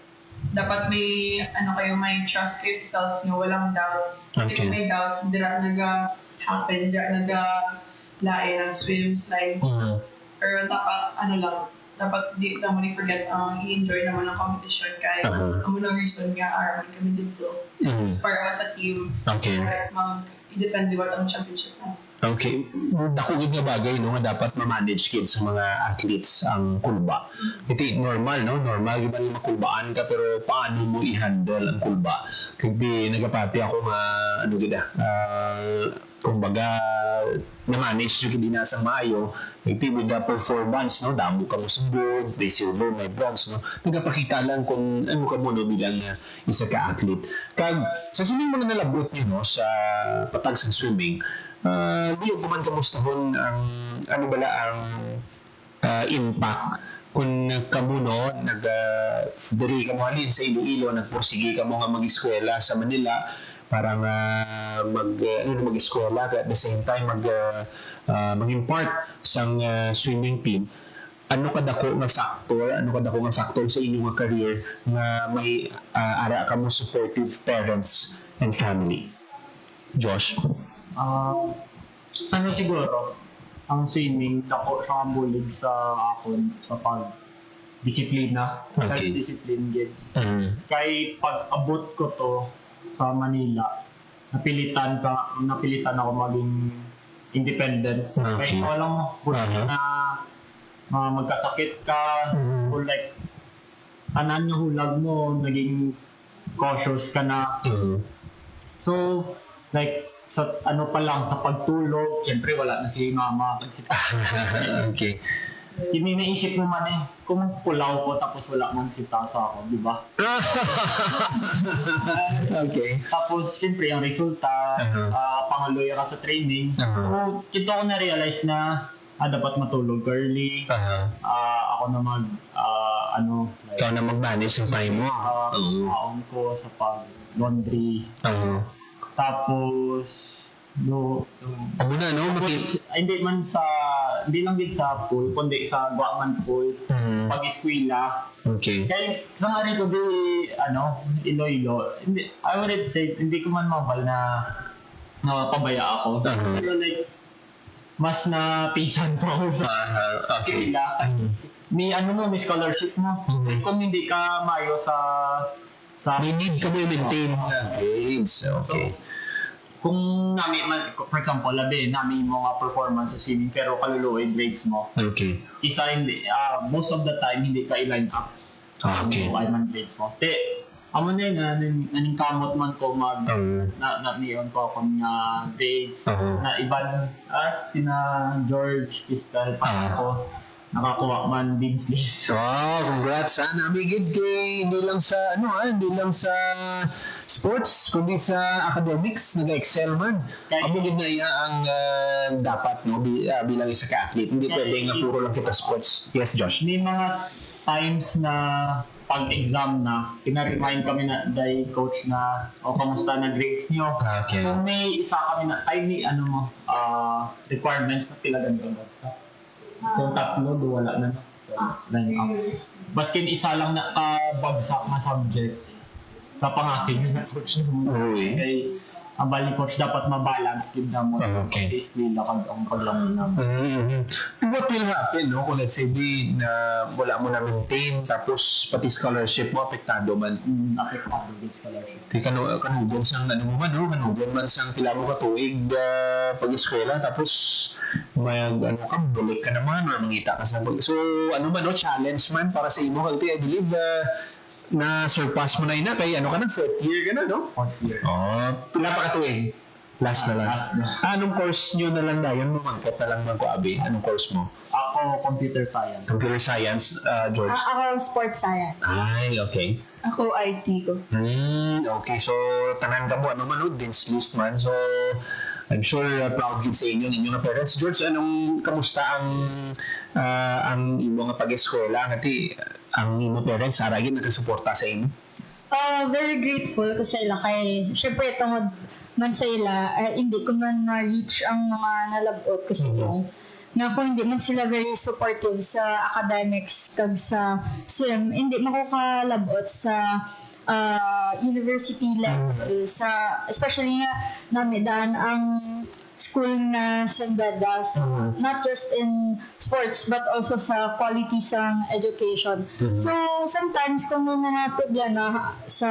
may, kayo, may trust kayo sa self nyo, walang doubt. Kasi kung may doubt, dira naga-happen, dira naga-lain ng swim, slide. Pero dapat di naman i-forget i-enjoy naman ang competition kaya ang munang reason nga araw kami dito para sa team para mag-defend liwat ang championship na. Okay. Dakugid nga bagay, no, nga dapat ma-manage kids sa mga athletes ang kulba. Iti normal, no? Normal, di ba na makulbaan ka, pero paano mo i-handle ang kulba? Kasi nagapati ako nga, kumbaga, na-manage yung hindi nasa maayo, with the performance, no? Damo ka mo sa board, may silver, may bronze, no? Nagapakita lang kung ano ka mo, no, bilang isa ka-athlete. Sa swimming mo na nalabot nyo, no, sa patag sa swimming, Leo, kuman kamustahon ang impact kung kamo no diri ka mo halin sa Iloilo, nagpursige ka mo nga mag-eskwela sa Manila para nga mag-eskwela at the same time mag-impart sang swimming team. Ano kadako nga factor sa inyong career nga may ara ka mo supportive parents and family? Josh? Siguro, ang swimming, dako siya ang bulig sa akon sa pag-disiplina. Self-discipline din. Kay pag-abot ko to sa Manila, napilitan ako maging independent. Kaya ikaw lang na magkasakit ka, or like, anan yung hulag mo, naging cautious ka na. So, like, sa sa pagtulog, siyempre wala na si mama. Okay. Hindi naisip mo man kung pulaw ko tapos wala man si tasa ako, di ba? Okay. Tapos, siyempre, ang resulta, pangaloy ka sa training. So, ito ako na-realize na dapat matulog early. Ako na ikaw na mag-manage yung time mo. Kaon ko sa pag-laundry. Tapos, hindi lang din sa pool, kundi sa Guaman pool, pag-eskwela. Okay. Kaya sa nga rito Iloilo, I wouldn't say, hindi ko man mabal na pabaya ako. Pero like, mas na pisan pa ako sa eskwela. May scholarship mo. Kung hindi ka mayo sa may need ka mo i-maintain grades. Okay. Kung for example, nami mga performance sa swimming pero kaluluoy grades mo. Okay. Isa hindi, most of the time hindi ka i-line up. Okay. Ay man grades mo. Amo na naning kamot man ko niyon ko akong grades na iban sina George Pistal pa ako. Nakakuha man Dean's List. Congrats namigid kay hindi lang sa sports kundi sa academics, nag-excel man. Amigid na iya ang dapat bilang isa ka-athlete. Hindi pwede nga puro lang kita sports. Yes, Josh. May mga times na pag-exam na, pinaremind kami na dahil coach na kamusta na grades nyo. Okay. Kung may isa kami na requirements na pilagan ka sa kung tatlo, wala na. So, line up. Baskin isa lang na bagsak na subject sa pangakin na coach mo. Kaya ang bali coach dapat mabalance gid na mo. Okay. Skill na ang paglamin na. What will happen, no? Kung let's say na wala mo na maintain tapos pati scholarship mo apektado man. Apektado din scholarship. Di kanugon sang kanugon man sang pila mo ka tuig pag-eskwela tapos may balik ka naman or mangita ka sa so challenge man para sa imo kay I believe na surpass mo na ina kay ka na fourth year ka na, no? Fourth year. Pila pa ka tuig? Last na lang. Anong course nyo na lang dayon? Mamangkot na lang mag-abi. Anong course mo? Ako, computer science. Computer science, George? Ako, sports science. Ay, okay. Ako, IT ko. Okay, so tanan ka mo, ano manood, Vince List man. So, I'm sure proud din sa inyo, inyong mga parents. George, kamusta ang mga pag-eskwela? Kasi ang mga parents, aragin nagsuporta sa inyo? Very grateful ko sa ila kay syempre tungod man sa ila hindi ko man ma-reach ang mga nalabot kasi na kung hindi man sila very supportive sa academics kag sa swim hindi makukalabot sa university level sa especially nga namidan ang school na San Beda, not just in sports but also sa quality sa education. So sometimes kung may mga problema sa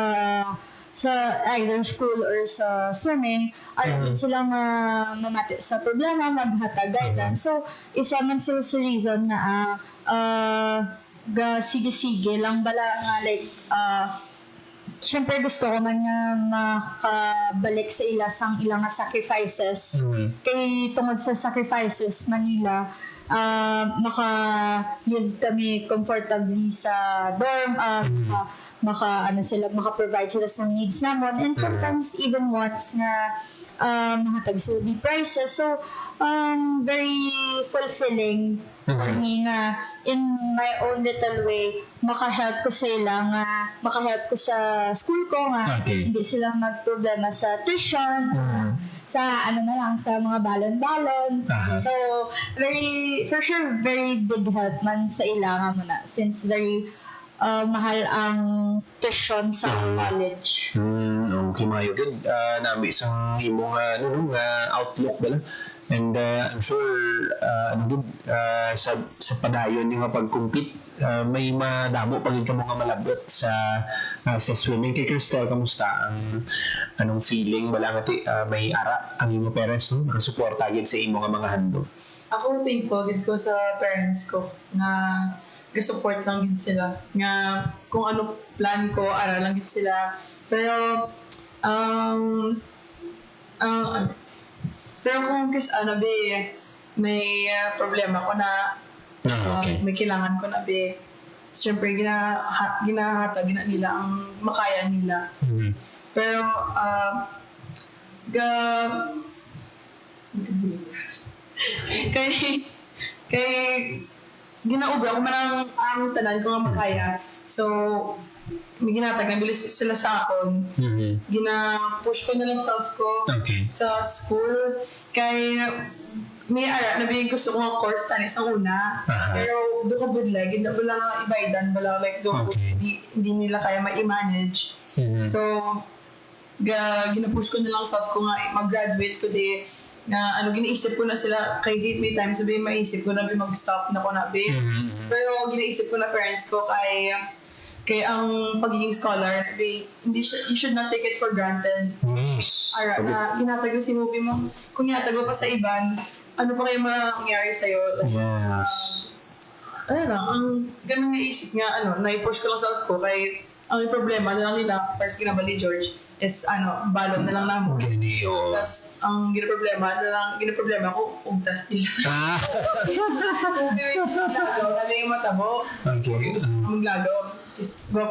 either school or sa swimming, ayaw silang mamati sa problema, maghatag guidance. So isa man sila sa reason na sige-sige lang bala nga like siyempre gusto ko man nga makabalik sa sang ilang sacrifices. Kay tungod sa sacrifices Manila, maka-live kami comfortably sa dorm, maka-provide sila sa needs namon and sometimes even wants na mahatag sila di prices. So, very fulfilling for me nga in my own little way maka-help ko sila nga maka-help ko sa school ko nga hindi sila magproblema sa tuition sa sa mga balon-balon. So for sure very big help man sa ila nga muna since very mahal ang tuition sa college. Okay, mayo good. Nami isang imong outlook ba lang? And I'm sure sa padayon yung pag-compete may madamo pagin ka mga malabot sa swimming. Kay Crystal, kamusta anong feeling balangati may ara ang imo parents no nakasuporta gid sa imo nga mga handog? Ako thankful gid ko sa parents ko na ga-support lang gid sila nga kung ano plan ko ara lang gid sila pero pero kung may problema ko na may kailangan ko na siyempre ginahatag nila ang makaya nila. Pero kay ginaubra ko man ang tanan ko nga makaya. So may ginatag na bilis sila sa akon. Gina-push ko na lang self ko sa school. Kay may ara na bigyan gusto ko nga course tani sa una. Pero doon ko budlag, hindi ko lang ibaidan. Wala like doon hindi nila kaya ma-manage. So gina-push ko na lang self ko nga mag-graduate ko di na ginaisip ko na sila kay may time sabihin maisip ko na mag-stop na ko na pero ginaisip ko na parents ko kay ang pagiging scholar you should not take it for granted. Ginatag si movie mo kung ginatag pa sa iban ano pa kayo mangyari sa'yo ang ganun naisip nga na-push ko lang self ko kay ang problema na lang nila first ginabali George is balon na lang namo. Tapos ang ginaproblema ko ugtas nila. Ano yung matabo. Maglagaw.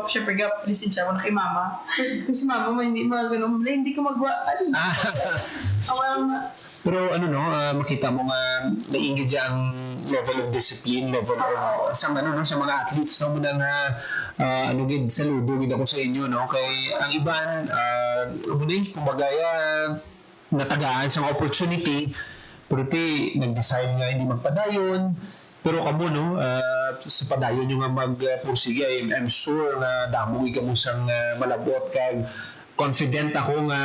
Siyempre lisensya ako na kay mama. Kung si mama hindi hindi ko magawa. Pero makita mo nga naingid ang level of discipline, level of sa mga athletes sa muna nga gid saludo gid ako sa inyo kay ang iban kumbaga natagaan sa opportunity pero nag-decide nga hindi magpadayon pero kamo sa padayon yung nga magpursige I'm sure na damoy ka mo sang malabot kag confident ako nga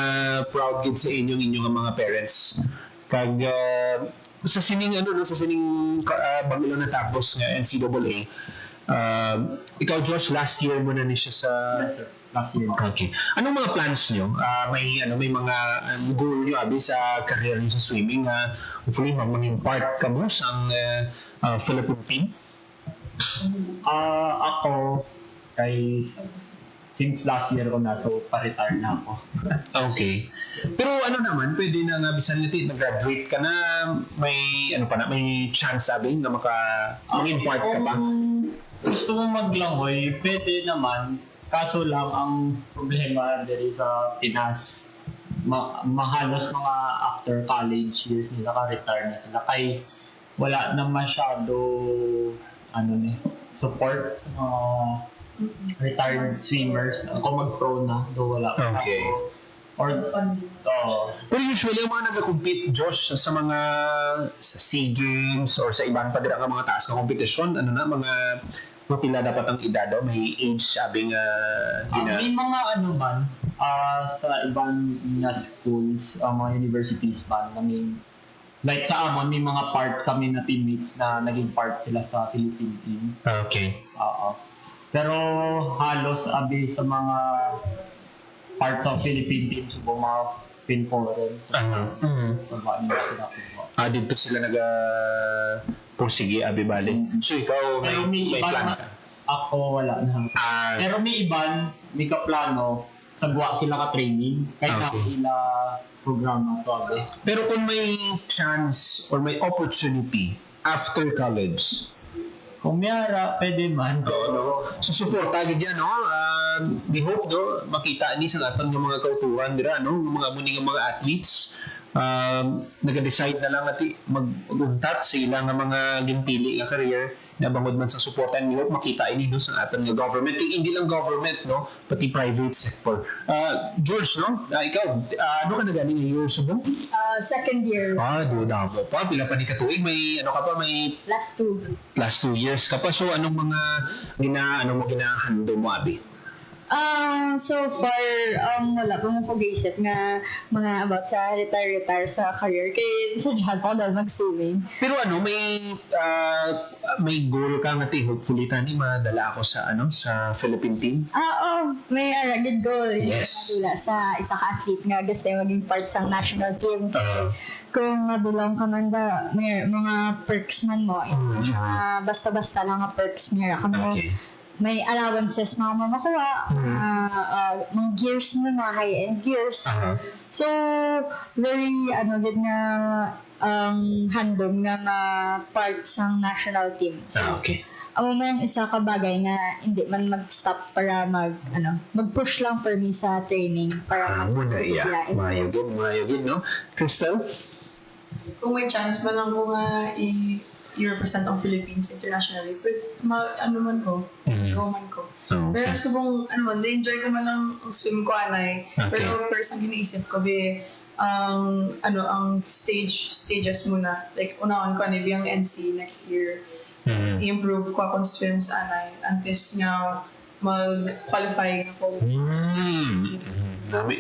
proud gid sa inyong mga parents kag sa sining bago lang natapos nga NCAA ikaw Josh last year mo na ni siya sa last year. Okay. Anong mga plans nyo? May mga goal nyo sa career nyo sa swimming hopefully maging part ka mo sa Philippine team? Ako kay since last year ko na, so pa-retire na ako. Okay. Pero ano naman, pwede na nga bisan natin, nag-graduate ka na, may may chance sabi na mag-impart ka pa. Gusto mong maglangoy, pwede naman. Kaso lang, ang problema dito sa Pinas, mahalos mga after college years nila, ka-retire na sila. Kaya wala na masyado support sa mga retired swimmers. Kung mag-pro na, do wala. Okay. Pero usually, yung mga nag-compete, Josh, sa mga sa SEA Games or sa ibang padirang mga taas na kompetisyon, mga pila dapat ang edad, may age sabing may mga sa ibang schools, mga universities ba, like sa Amon, may mga part kami na teammates na naging part sila sa Philippine team. Okay. Pero halos sa mga parts of Philippine teams, mga pin-foreign sa ba nila pinakuha. Dito sila pursige, bali. So ikaw, may plan ka? Ako, wala na. Pero may iban, may kaplano, sagwa sila ka-training, kahit nakila programa to. Pero kung may chance or may opportunity after college, kung mayara, pwede man. So support agad yan, we hope, makita ni sa natin ng mga kauturan dira, mga muning mga athletes, nag-decide na lang natin mag-untat sa ilang mga ginpili nga career na bangod man sa supportan niyo, makita ini doon sa atin nga government. Kaya hindi lang government, pati private sector. George, ikaw, ano ka na galing yung subong? Second year. Duda mo pa. Pila pa ni katuig, may may Last 2 years ka pa. So, anong mga ginahando mo, Abi? So far, wala pa mong pag-iisip nga mga about sa retire sa career. Kaya sa dyan ako dahil mag-swimming. Pero may goal ka nga hopefully tani madala ako sa Philippine team? May good goal. Yes. Madula sa isa ka athlete nga gusto maging part sa national team. Kung madulang ka man may mga perks man mo. Basta-basta lang nga perks niya. May allowances mga makuha, mga gears na mga high-end gears. So, very, good nga handom nga part sa national team. So, ang mga isa ka bagay nga hindi man mag-stop para mag-push lang for me sa training para mag-disipline. Mayugin, no? Crystal? Kung may chance man lang ko nga i-represent ang Philippines internationally, but go man ko. Pero subong, na-enjoy ko man lang ang swim ko, anay. Pero first, ang iniisip ko, ang stages muna. Like, unahan ko, ang NC next year. I-improve ko akong swims, anay. Antes nga, mag-qualify ako.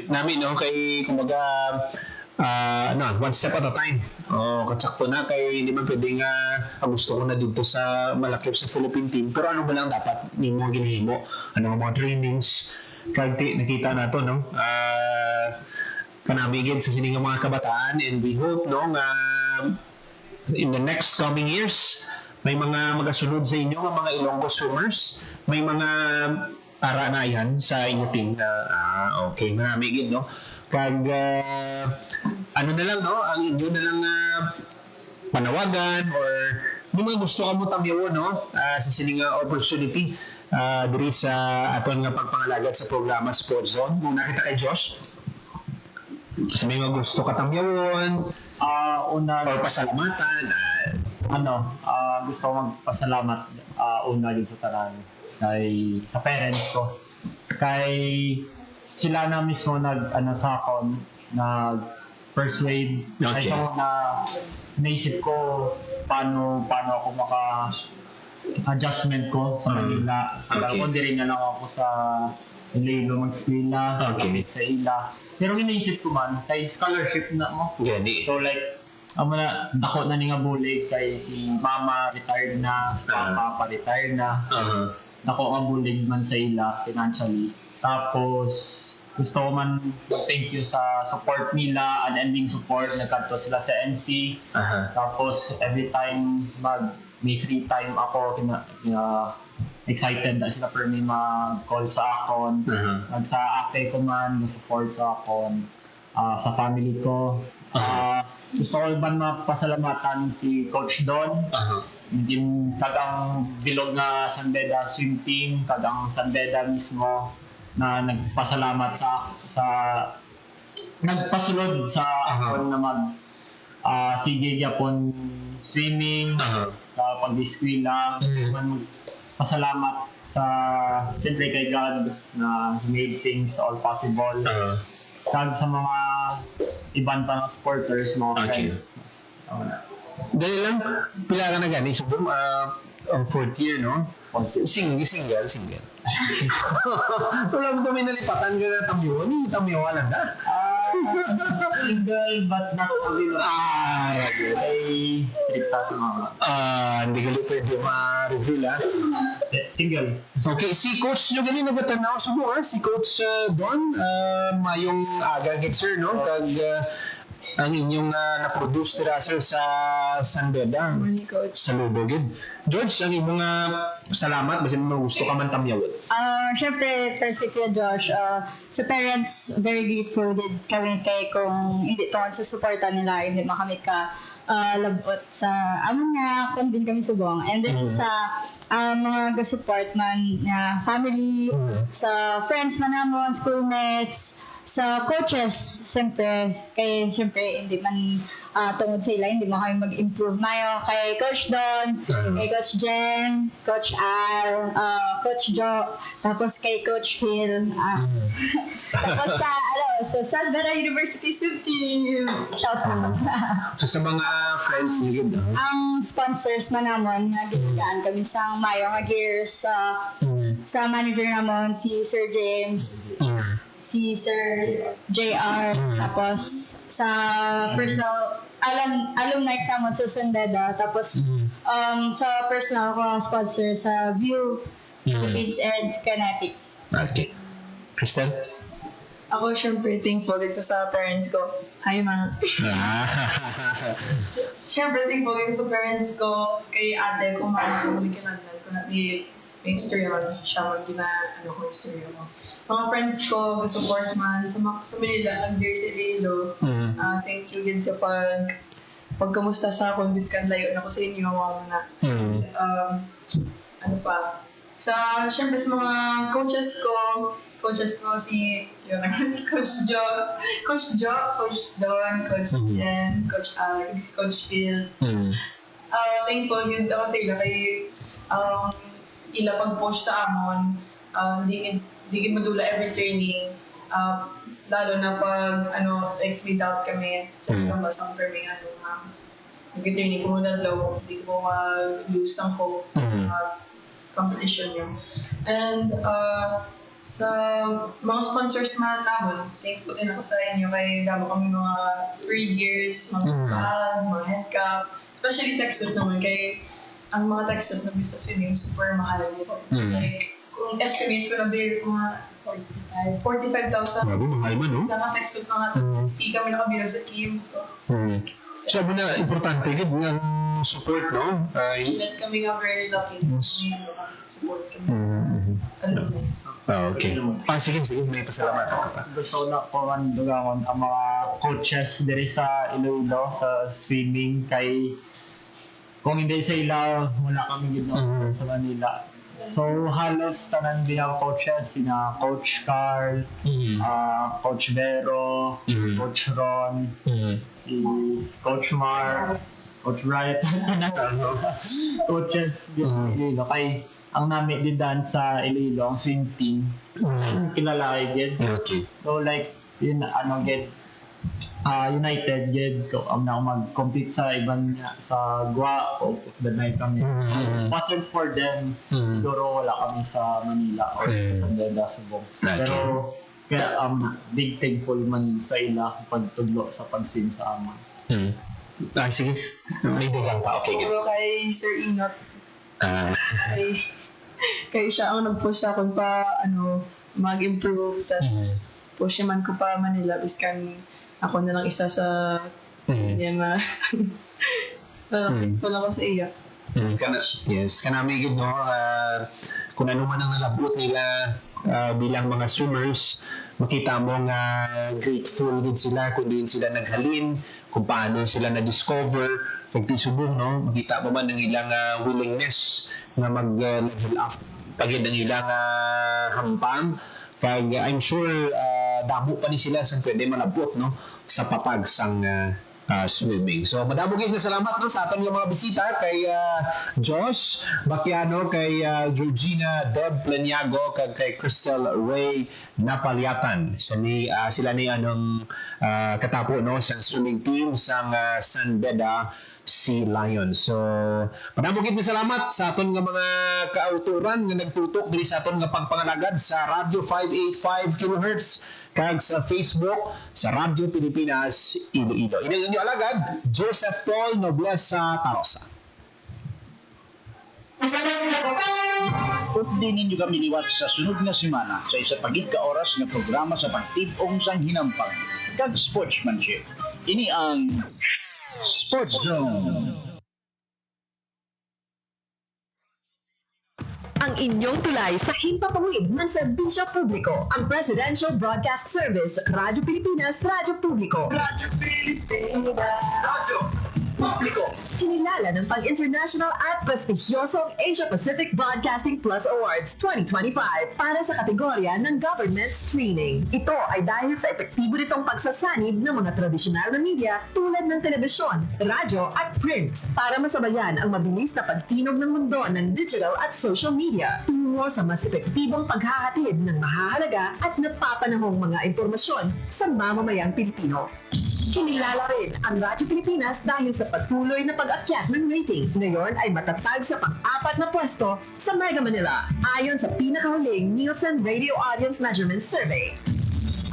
Nami, kay, kumbaga, one step at a time. Katsakto na kay hindi man pwede nga gusto ko na dito sa malakip sa Philippine team. Pero ano ba lang dapat ni mo ginahimo? Ano mga trainings? Kagti nakita na to, kanamigin sa sining mga kabataan, and we hope in the next coming years may mga magasunod sa inyo mga Ilonggo swimmers, may mga ara na yan sa inyo team na okay, maramigin, kag na lang, ang inyo na lang panawagan or yung mga gusto ka mo tamyaw, sa sining opportunity diri sa aton nga pagpangalagad sa programa Sports Zone. Muna kita kay Josh. Sa may mga gusto ka tamyawon, or pasalamatan. Gusto ko magpasalamat una din sa tanan sa parents ko. Kay sila na mismo sa akon, nag-persuade. Okay. Naisip ko paano ako adjustment ko sa Manila. Kung di rin na lang ako sa Iloilo mag-eskwela, sa ila. Pero iniisip ko man, kay scholarship na mo. So like, dako na nga bulig kay si mama retired na, si papa pa-retired na. Dako nga bulig man sa ila financially. Tapos, gusto ko man thank you sa support nila, unending support. Nagkanto sila sa NC. Tapos, every time may free time ako, excited na sila per me mag-call sa akon. Sa ate ko man, support sa akon, sa family ko. Gusto ko ba mapasalamatan si Coach Don, yung kagang bilog na Sanbeda swim team, kagang Sanbeda mismo na nagpasalamat sa nagpasulod sa akon na sige yapon swimming, pag-eskwela, pasalamat sa siyempre kay God na made things all possible. Kag sa mga ibang pa ng supporters, mga friends. Dahil lang, pila ka na gani, subong, fourth year, no? Single. Wala mo kami nalipatan ka na tamyo, na. Single but not available. Ay, stricta sa mga. Hindi ka lang pwede ma-reveal, Single. Okay, si Coach nyo ganun nagatanaw subong, si Coach Don, mayong agagit sir, no? Kag ang inyong na-produce tira sir sa Sanbeda. Sa Lubogid. George, ang inyong salamat, basta mo gusto ka man tamyawin. Syempre, first kay Josh, sa parents, very grateful din kami kay kung hindi tungkol sa suporta nila, hindi mo kami labot sa amon nga kung din kami subong. And then sa mga support man na family, sa friends man namon, schoolmates, sa coaches, siyempre hindi man tungod sa ila, hindi mo kami mag-improve mayo kay Coach Don, kay Coach Jen, Coach Al, Coach Jo, tapos kay Coach Phil, tapos sa Sanbeda University Swim Team, shout out. So sa mga friends niyo, ang sponsors man namon nga ginagaan kami sa mayo nga gears, sa manager namon si Sir James, si Sir JR, tapos sa personal alumni sa amon sa Sanbeda, tapos sa personal ko sponsor sa View, Philippines and Kinetic. Okay. Crystal? Ako, syempre, thankful din ko sa parents ko. Hi, ma. Syempre, thankful din ko sa parents ko, kay ate ko, mama ko, muli kinagnan ko na may history ako. Siya ko history ako. Mga friends ko, support man, sa Manila, ang dear si Lilo. Thank you din sa pagkamusta sa akin, biskan layo na ko sa inyo. Ano pa? Syempre sa mga coaches ko si Coach Don, Coach Jen, Coach Alex, Coach Phil. Thankful din ako sa ila kay ila pag-push sa amon. Di madula every training, lalo na pag without kami sa basang perming nag-training ko muna low, hindi ko mag-lose ang hope competition yun. And sa mga sponsors naman, thankful din ako sa inyo kay damo kami mga 3 years, mga bag, mga head cap, especially TechSuit naman kay ang mga TechSuit na sa swimming super mahal nito. Like, kung estimate ko na bill ko nga 45,000. Bago, mahal man, no? Sa mga TechSuit na nga, hindi kami nakabilang sa teams. Sabi na, importante ng support, no? That kami nga very lucky. Support kami sa alumni. Okay. Sige, may pasalamat ka pa. Gusto na po ang mga coaches diri sa Iloilo sa swimming kay kung hindi sa ila, wala kami ginawa sa Manila. So halos tanan din ang coaches, sina Coach Carl, Coach Vero, Coach Ron, si Coach Mar, Coach Wright, coaches din Iloilo. Kay ang namin din dan sa Iloilo, ang swim team, kilala kayo din. So like, yun United gid ko ang mag-compete sa ibang sa Gua o Danay kami. Wasn't for them, siguro wala kami sa Manila or sa Sanbeda, Subong. Pero kaya big thankful man sa ila pagtudlo sa pag-swim sa amon. Sige. May dagang pa. Okay, good. Kay Sir Inot. Kay siya ang nag-push sa akin pa mag-improve, tas push man ko pa Manila biskan ako na lang isa sa yan na wala ko sa iya. Yes, kanami gid no kung ano man ang nalabot nila bilang mga swimmers, makita mo nga grateful din sila kung din sila naghalin, kung paano sila na-discover, nagtisubong, no? Makita mo man ang ilang willingness na mag-level up pagid ang ilang hampang. Kag I'm sure damo pa ni sila sa pwede malabot, no, sa papag sang swimming. So madamo gid na salamat, no, sa aton nga mga bisita kay Josh Baquiano, kay Georgina Deb Planiago, kag kay Crystal Ray Napalyatan. Sila ni anong katapo, no, sa swimming team sang San Beda Sea Lions. So madamo gid na salamat sa aton nga mga kauturan nga nagtutok diri sa aton nga pagpangalagad sa Radio 585 kHz kag sa Facebook sa Radio Pilipinas Iloilo. Ini ang inyong alagad, Joseph Paul Noblesa Tarosa. Kung di ninyo kami liwat sa sunod na semana sa isa pagid ka oras nga programa sa pagtibong sang hinampang kag sportsmanship. Ini ang Sports Zone. Ang inyong tulay sa himpapawid ng serbisyo publiko, ang Presidential Broadcast Service, Radyo Pilipinas, Radyo Publiko. Radyo Pilipinas, Radyo Publiko. Kinilala ng pang-international at prestigyosong Asia Pacific Broadcasting Plus Awards 2025 para sa kategorya ng Government Streaming. Ito ay dahil sa epektibo nitong pagsasanib ng mga tradisyonal na media tulad ng telebisyon, radyo at print para masabayan ang mabilis na pagtinog ng mundo ng digital at social media tungo sa mas epektibong paghahatid ng mahahalaga at napapanahong mga impormasyon sa mamamayang Pilipino. Kinilala rin ang Radyo Pilipinas dahil sa patuloy na pag-akyat ng rating. Ngayon ay matatag sa pang-4 na pwesto sa Mega Manila ayon sa pinakahuling Nielsen Radio Audience Measurement Survey.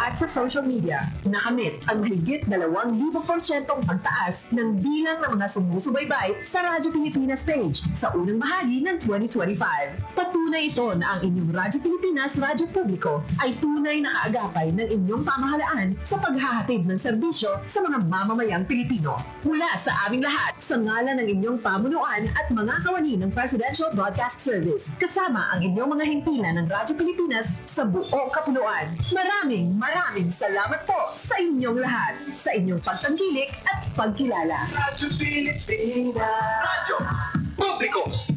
At sa social media, nakamit ang higit 2,000% pagtaas ng bilang ng mga sumusubaybay sa Radyo Pilipinas page sa unang bahagi ng 2025. Patunay ito na ang inyong Radyo Pilipinas Radyo Publiko ay tunay na kaagapay ng inyong pamahalaan sa paghahatid ng serbisyo sa mga mamamayang Pilipino. Mula sa aming lahat, sa ngalan ng inyong pamunuan at mga kawani ng Presidential Broadcast Service, kasama ang inyong mga himpilan ng Radyo Pilipinas sa buong kapuluan. Maraming salamat po sa inyong lahat, sa inyong pagtangkilik at pagkilala. Radyo Pilipinas, Radyo Publiko.